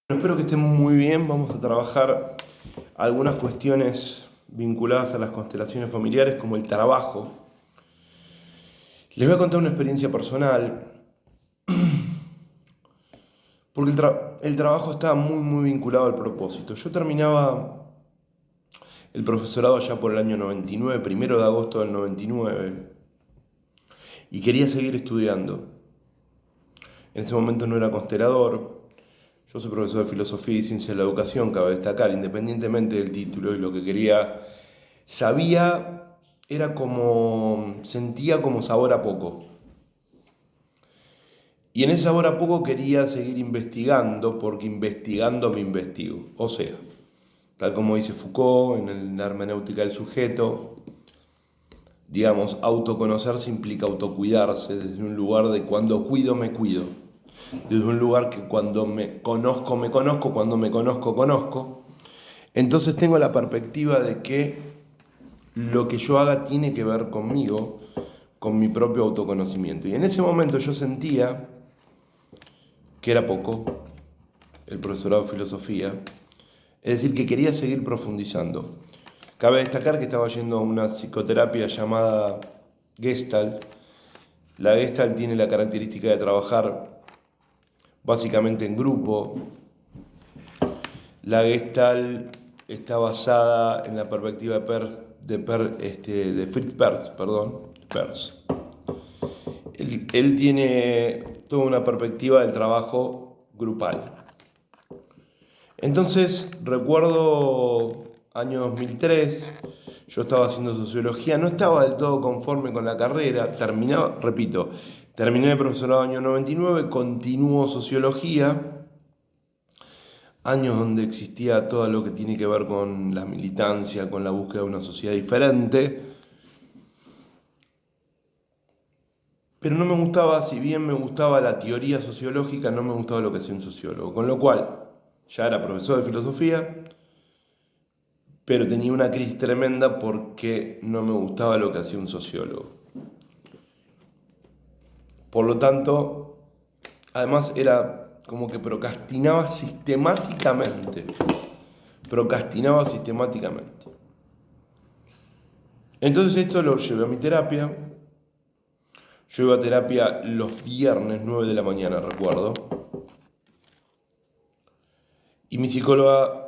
Espero que estén muy bien. Vamos a trabajar algunas cuestiones vinculadas a las constelaciones familiares, como el trabajo. Les voy a contar una experiencia personal, porque el trabajo está muy vinculado al propósito. Yo terminaba el profesorado ya por el año 99, 1 de agosto del 99, y quería seguir estudiando. En ese momento no era constelador. Yo soy profesor de filosofía y ciencia de la educación, cabe destacar, independientemente del título, y lo que quería, sabía, era como, sentía como sabor a poco. Y en ese sabor a poco quería seguir investigando, porque investigando me investigo. O sea, tal como dice Foucault en la hermenéutica del sujeto, digamos, autoconocerse implica autocuidarse desde un lugar de cuando cuido, me cuido. Desde un lugar que cuando me conozco, cuando me conozco, conozco. Entonces tengo la perspectiva de que lo que yo haga tiene que ver conmigo, con mi propio autoconocimiento. Y en ese momento yo sentía que era poco el profesorado de filosofía, es decir, que quería seguir profundizando. Cabe destacar que estaba yendo a una psicoterapia llamada Gestalt. La Gestalt tiene la característica de trabajar básicamente en grupo. La Gestalt está basada en la perspectiva de Fritz Perls, perdón, Perls. Él tiene toda una perspectiva del trabajo grupal. Entonces, recuerdo año 2003, yo estaba haciendo sociología, no estaba del todo conforme con la carrera, terminé de profesorado año 99, continuó sociología, años donde existía todo lo que tiene que ver con la militancia, con la búsqueda de una sociedad diferente, pero no me gustaba, si bien me gustaba la teoría sociológica, no me gustaba lo que hacía un sociólogo, con lo cual ya era profesor de filosofía, pero tenía una crisis tremenda porque no me gustaba lo que hacía un sociólogo. Por lo tanto, además era como que procrastinaba sistemáticamente. Procrastinaba sistemáticamente. Entonces esto lo llevé a mi terapia. Yo iba a terapia los viernes 9 de la mañana, recuerdo. Y mi psicóloga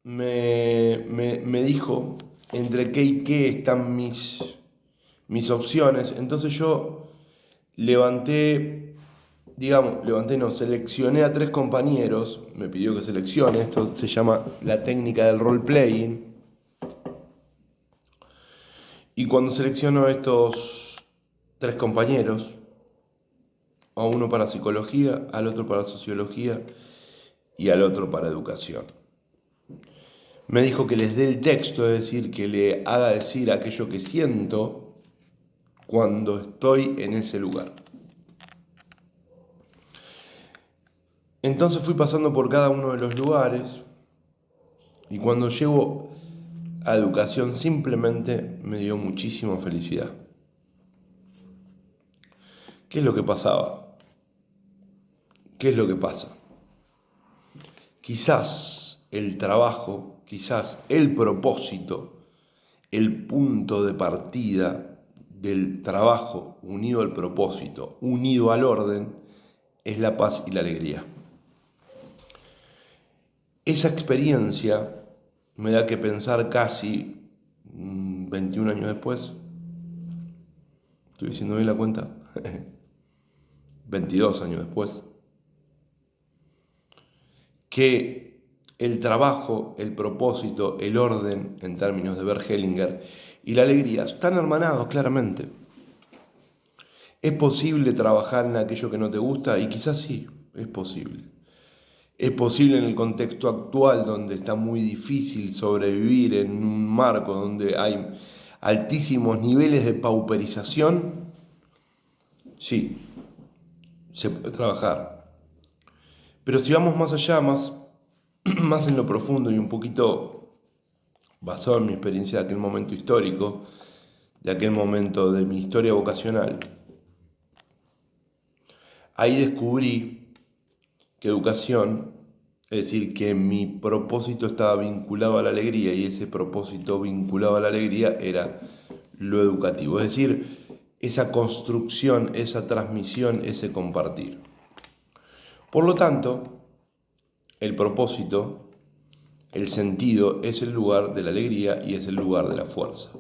me dijo entre qué y qué están mis opciones. Entonces yo seleccioné a 3 compañeros, me pidió que seleccione, esto se llama la técnica del role-playing, y cuando selecciono a estos 3 compañeros, a uno para psicología, al otro para sociología y al otro para educación, me dijo que les dé el texto, es decir, que le haga decir aquello que siento cuando estoy en ese lugar. Entonces fui pasando por cada uno de los lugares y cuando llego a educación simplemente me dio muchísima felicidad. ¿Qué es lo que pasaba? ¿Qué es lo que pasa? Quizás el trabajo, quizás el propósito, el punto de partida del trabajo unido al propósito, unido al orden, es la paz y la alegría. Esa experiencia me da que pensar casi 21 años después, estoy diciendo bien la cuenta, 22 años después, que el trabajo, el propósito, el orden, en términos de Bert Hellinger, y la alegría están hermanados claramente. ¿Es posible trabajar en aquello que no te gusta? Y quizás sí, es posible. Es posible en el contexto actual donde está muy difícil sobrevivir en un marco donde hay altísimos niveles de pauperización. Sí, se puede trabajar. Pero si vamos más allá, más en lo profundo y un poquito basado en mi experiencia de aquel momento histórico, de aquel momento de mi historia vocacional, ahí descubrí que educación Es decir, que mi propósito estaba vinculado a la alegría y ese propósito vinculado a la alegría era lo educativo. Es decir, esa construcción, esa transmisión, ese compartir. Por lo tanto, el propósito, el sentido, es el lugar de la alegría y es el lugar de la fuerza.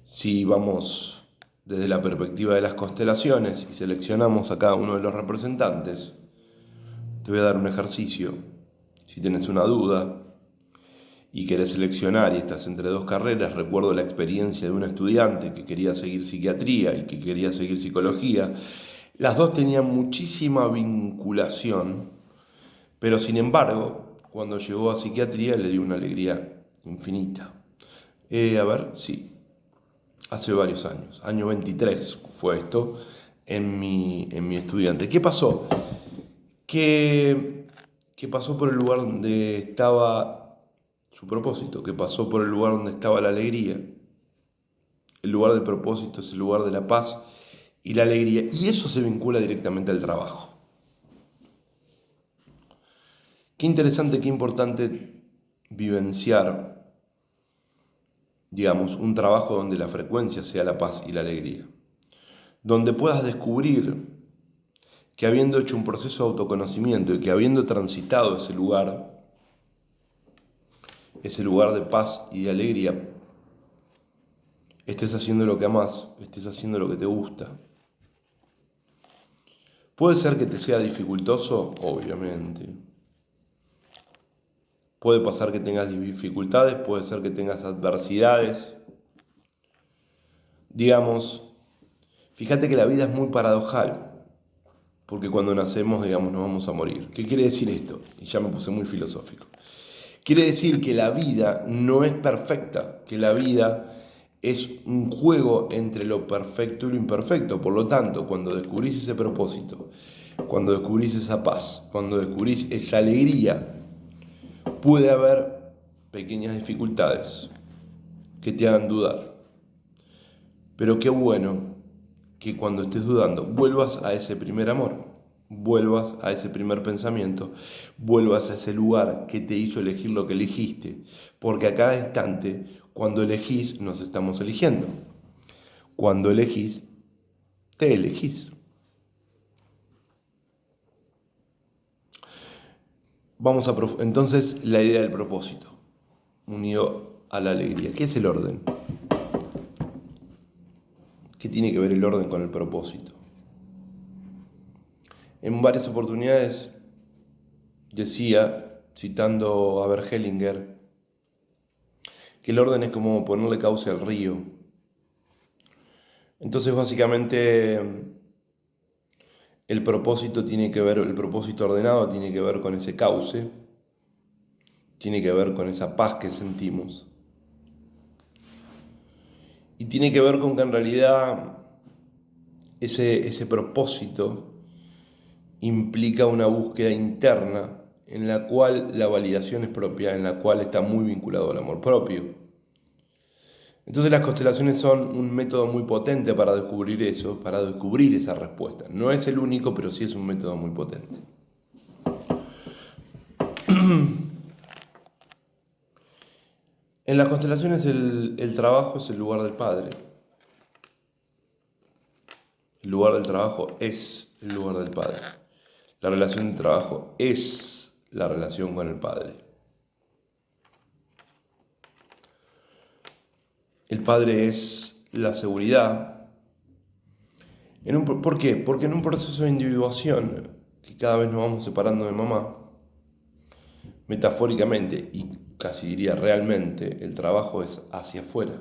Si vamos desde la perspectiva de las constelaciones y seleccionamos a cada uno de los representantes, te voy a dar un ejercicio. Si tienes una duda y querés seleccionar y estás entre dos carreras, recuerdo la experiencia de un estudiante que quería seguir psiquiatría y que quería seguir psicología. Las dos tenían muchísima vinculación, pero sin embargo, cuando llegó a psiquiatría le dio una alegría infinita. Sí, hace varios años, año 23 fue esto en mi estudiante. ¿Qué pasó? Que pasó por el lugar donde estaba su propósito, que pasó por el lugar donde estaba la alegría. El lugar del propósito es el lugar de la paz y la alegría, y eso se vincula directamente al trabajo. Qué interesante, qué importante vivenciar, digamos, un trabajo donde la frecuencia sea la paz y la alegría, donde puedas descubrir que habiendo hecho un proceso de autoconocimiento y que habiendo transitado ese lugar de paz y de alegría, estés haciendo lo que amás, estés haciendo lo que te gusta. Puede ser que te sea dificultoso, obviamente. Puede pasar que tengas dificultades, puede ser que tengas adversidades. Digamos, fíjate que la vida es muy paradojal, porque cuando nacemos, digamos, nos vamos a morir. ¿Qué quiere decir esto? Y ya me puse muy filosófico. Quiere decir que la vida no es perfecta, que la vida es un juego entre lo perfecto y lo imperfecto. Por lo tanto, cuando descubrís ese propósito, cuando descubrís esa paz, cuando descubrís esa alegría, puede haber pequeñas dificultades que te hagan dudar. Pero qué bueno que cuando estés dudando vuelvas a ese primer amor, vuelvas a ese primer pensamiento, vuelvas a ese lugar que te hizo elegir lo que elegiste, porque a cada instante, cuando elegís, nos estamos eligiendo. Cuando elegís, te elegís. Entonces, la idea del propósito, unido a la alegría. ¿Qué es el orden? ¿Qué tiene que ver el orden con el propósito? En varias oportunidades decía, citando a Bert Hellinger, que el orden es como ponerle cauce al río. Entonces, básicamente, el propósito ordenado tiene que ver con ese cauce, tiene que ver con esa paz que sentimos. Y tiene que ver con que en realidad ese propósito implica una búsqueda interna en la cual la validación es propia, en la cual está muy vinculado al amor propio. Entonces las constelaciones son un método muy potente para descubrir eso, para descubrir esa respuesta. No es el único, pero sí es un método muy potente. En las constelaciones el trabajo es el lugar del Padre. El lugar del trabajo es el lugar del Padre. La relación de trabajo es la relación con el Padre. El Padre es la seguridad. ¿Por qué? Porque en un proceso de individuación, que cada vez nos vamos separando de mamá, metafóricamente y casi diría realmente, el trabajo es hacia afuera.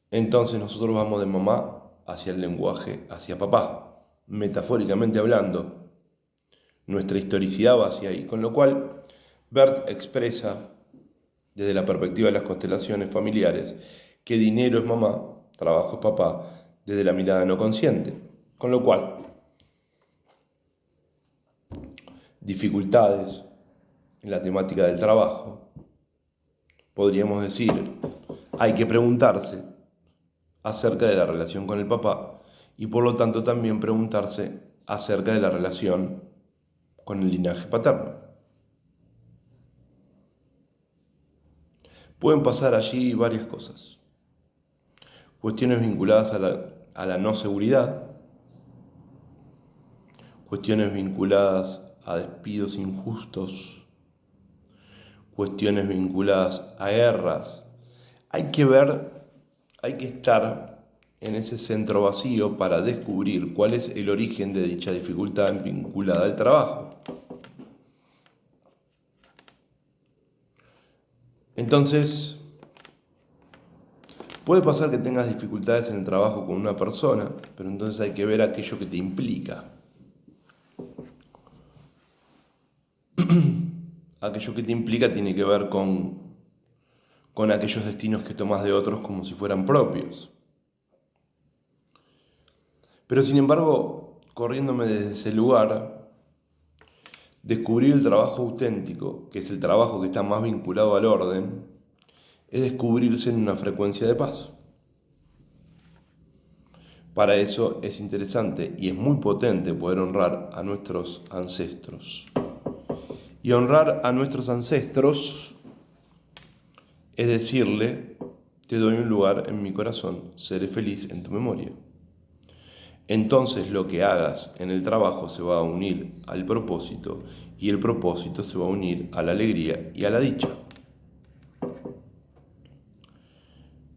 Entonces nosotros vamos de mamá hacia el lenguaje, hacia papá, metafóricamente hablando. Nuestra historicidad va hacia ahí, con lo cual Bert expresa, desde la perspectiva de las constelaciones familiares, que dinero es mamá, trabajo es papá, desde la mirada no consciente. Con lo cual, dificultades en la temática del trabajo, podríamos decir, hay que preguntarse acerca de la relación con el papá y por lo tanto también preguntarse acerca de la relación con el linaje paterno. Pueden pasar allí varias cosas. Cuestiones vinculadas a la no seguridad, cuestiones vinculadas a despidos injustos, cuestiones vinculadas a guerras. Hay que estar en ese centro vacío para descubrir cuál es el origen de dicha dificultad vinculada al trabajo. Entonces, puede pasar que tengas dificultades en el trabajo con una persona, pero entonces hay que ver aquello que te implica. Aquello que te implica tiene que ver con aquellos destinos que tomas de otros como si fueran propios. Pero sin embargo, corriéndome desde ese lugar, descubrir el trabajo auténtico, que es el trabajo que está más vinculado al orden, es descubrirse en una frecuencia de paz. Para eso es interesante y es muy potente poder honrar a nuestros ancestros. Y honrar a nuestros ancestros es decirle: te doy un lugar en mi corazón, seré feliz en tu memoria. Entonces lo que hagas en el trabajo se va a unir al propósito y el propósito se va a unir a la alegría y a la dicha.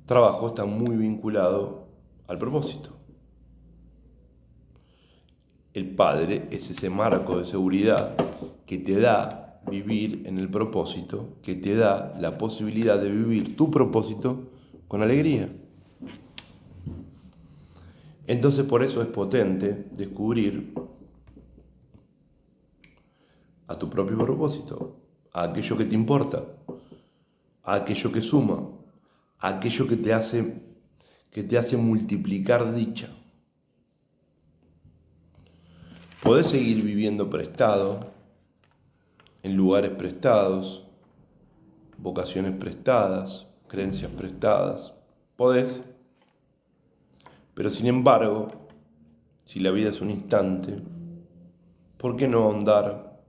Trabajo está muy vinculado al propósito. El Padre es ese marco de seguridad que te da vivir en el propósito, que te da la posibilidad de vivir tu propósito con alegría. Entonces por eso es potente descubrir a tu propio propósito, a aquello que te importa, a aquello que suma, a aquello que te hace multiplicar dicha. Podés seguir viviendo prestado, en lugares prestados, vocaciones prestadas, creencias prestadas. Podés. Pero sin embargo, si la vida es un instante, ¿por qué no ahondar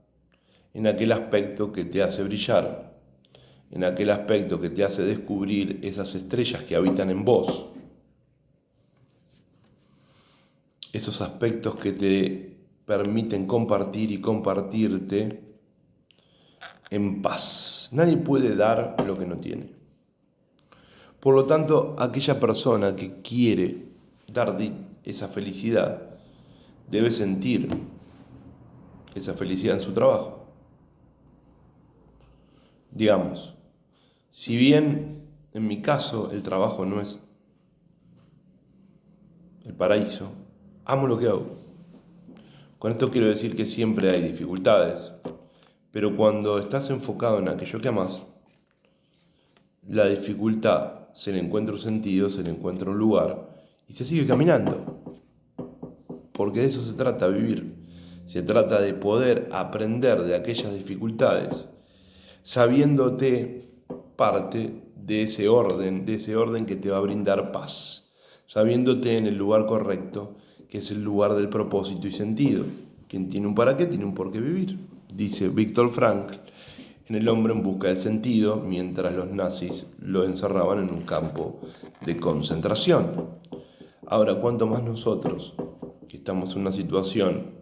en aquel aspecto que te hace brillar? En aquel aspecto que te hace descubrir esas estrellas que habitan en vos. Esos aspectos que te permiten compartir y compartirte en paz. Nadie puede dar lo que no tiene. Por lo tanto, aquella persona que quiere dar esa felicidad debe sentir esa felicidad en su trabajo. Digamos, si bien en mi caso el trabajo no es el paraíso, amo lo que hago. Con esto quiero decir que siempre hay dificultades, pero cuando estás enfocado en aquello que amas, la dificultad se le encuentra un sentido, se le encuentra un lugar y se sigue caminando. Porque de eso se trata vivir. Se trata de poder aprender de aquellas dificultades, sabiéndote parte de ese orden que te va a brindar paz, sabiéndote en el lugar correcto, que es el lugar del propósito y sentido. Quien tiene un para qué, tiene un por qué vivir, dice Viktor Frankl en El hombre en busca del sentido, mientras los nazis lo encerraban en un campo de concentración. Ahora, ¿cuánto más nosotros, que estamos en una situación,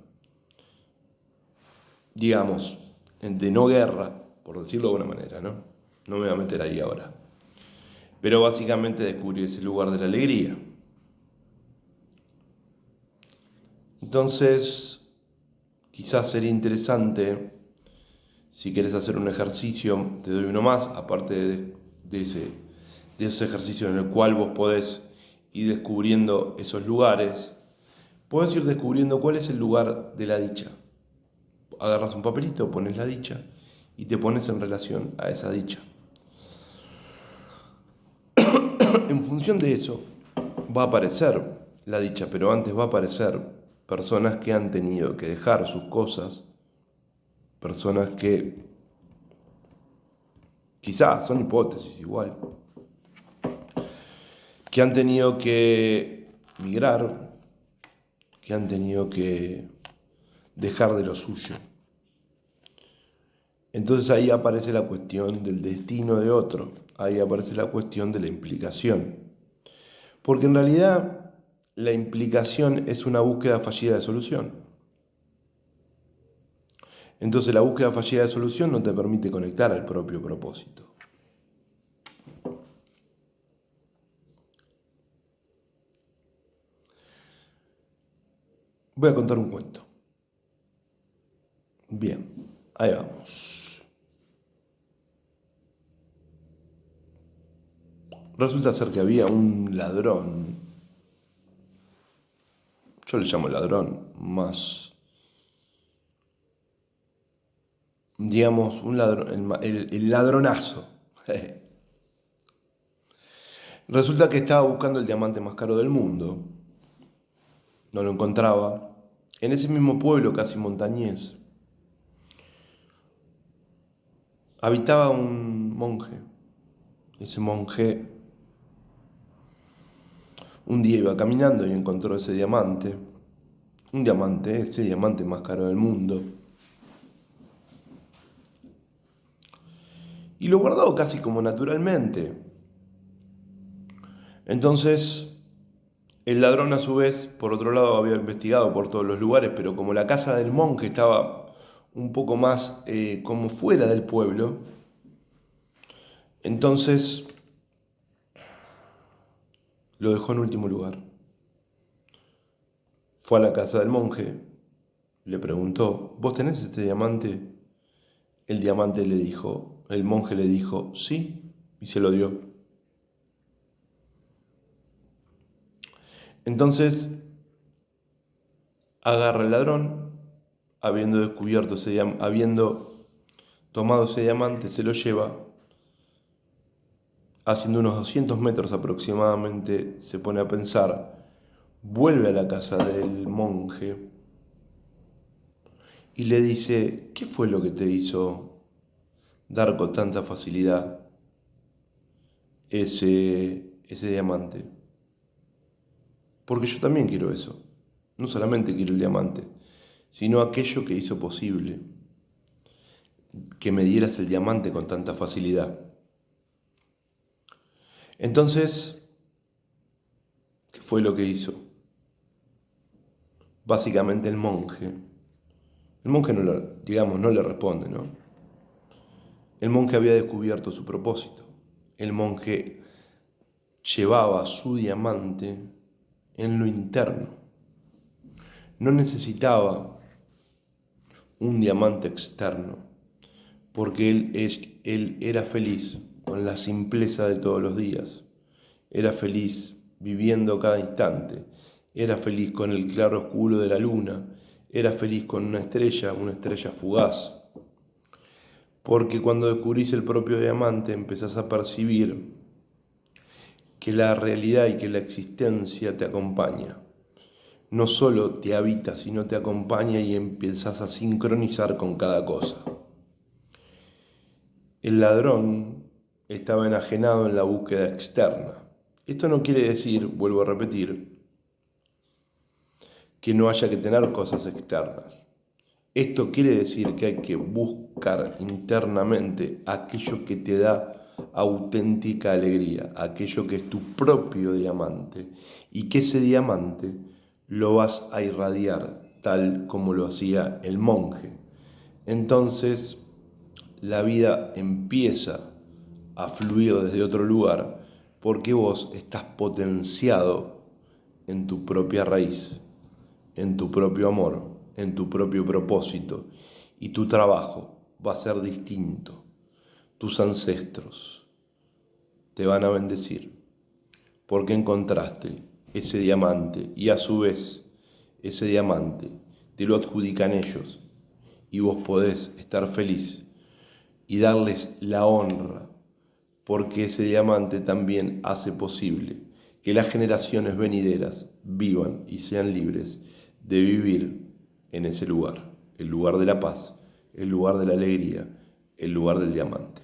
digamos, de no guerra, por decirlo de alguna manera, ¿no? No me voy a meter ahí ahora. Pero básicamente descubrir ese lugar de la alegría. Entonces, quizás sería interesante, si quieres hacer un ejercicio, te doy uno más, aparte de esos ejercicios en el cual vos podés ir descubriendo esos lugares, podés ir descubriendo cuál es el lugar de la dicha. Agarras un papelito, pones la dicha y te pones en relación a esa dicha. En función de eso va a aparecer la dicha, pero antes va a aparecer personas que han tenido que dejar sus cosas, personas que quizás son hipótesis igual, que han tenido que migrar, que han tenido que dejar de lo suyo, Entonces ahí aparece la cuestión del destino de otro, ahí aparece la cuestión de la implicación. Porque en realidad la implicación es una búsqueda fallida de solución. Entonces la búsqueda fallida de solución no te permite conectar al propio propósito. Voy a contar un cuento. Bien, ahí vamos. Resulta ser que había un ladrón, yo le llamo ladrón, más, digamos, un ladrón, el ladronazo. Resulta que estaba buscando el diamante más caro del mundo, no lo encontraba, en ese mismo pueblo casi montañés. Habitaba un monje. Ese monje un día iba caminando y encontró ese diamante. Un diamante, ese diamante más caro del mundo. Y lo guardó casi como naturalmente. Entonces, el ladrón a su vez, por otro lado, había investigado por todos los lugares, pero como la casa del monje estaba un poco más como fuera del pueblo, entonces lo dejó en último lugar. Fue a la casa del monje, le preguntó, ¿vos tenés este diamante? El monje le dijo, sí, y se lo dio. Entonces, agarra el ladrón, habiendo tomado ese diamante, se lo lleva, haciendo unos 200 metros aproximadamente, se pone a pensar, vuelve a la casa del monje y le dice, ¿qué fue lo que te hizo dar con tanta facilidad ese diamante? Porque yo también quiero eso. No solamente quiero el diamante, sino aquello que hizo posible que me dieras el diamante con tanta facilidad. Entonces, ¿qué fue lo que hizo? Básicamente el monje no le responde, ¿no? El monje había descubierto su propósito. El monje llevaba su diamante en lo interno. No necesitaba un diamante externo, porque él era feliz con la simpleza de todos los días. Era feliz viviendo cada instante. Era feliz con el claro oscuro de la luna. Era feliz con una estrella fugaz. Porque cuando descubrís el propio diamante empezás a percibir que la realidad y que la existencia te acompaña. No solo te habita, sino te acompaña y empiezas a sincronizar con cada cosa. El ladrón estaba enajenado en la búsqueda externa. Esto no quiere decir, vuelvo a repetir, que no haya que tener cosas externas. Esto quiere decir que hay que buscar internamente aquello que te da auténtica alegría, aquello que es tu propio diamante, y que ese diamante lo vas a irradiar tal como lo hacía el monje. Entonces la vida empieza a fluir desde otro lugar porque vos estás potenciado en tu propia raíz, en tu propio amor, en tu propio propósito, y tu trabajo va a ser distinto. Tus ancestros te van a bendecir porque encontraste ese diamante y a su vez ese diamante te lo adjudican ellos y vos podés estar feliz y darles la honra porque ese diamante también hace posible que las generaciones venideras vivan y sean libres de vivir en ese lugar, el lugar de la paz, el lugar de la alegría, el lugar del diamante.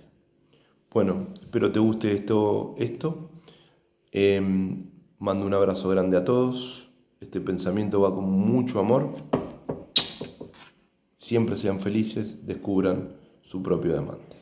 Bueno, espero te guste esto. Mando un abrazo grande a todos. Este pensamiento va con mucho amor. Siempre sean felices, descubran su propio demande.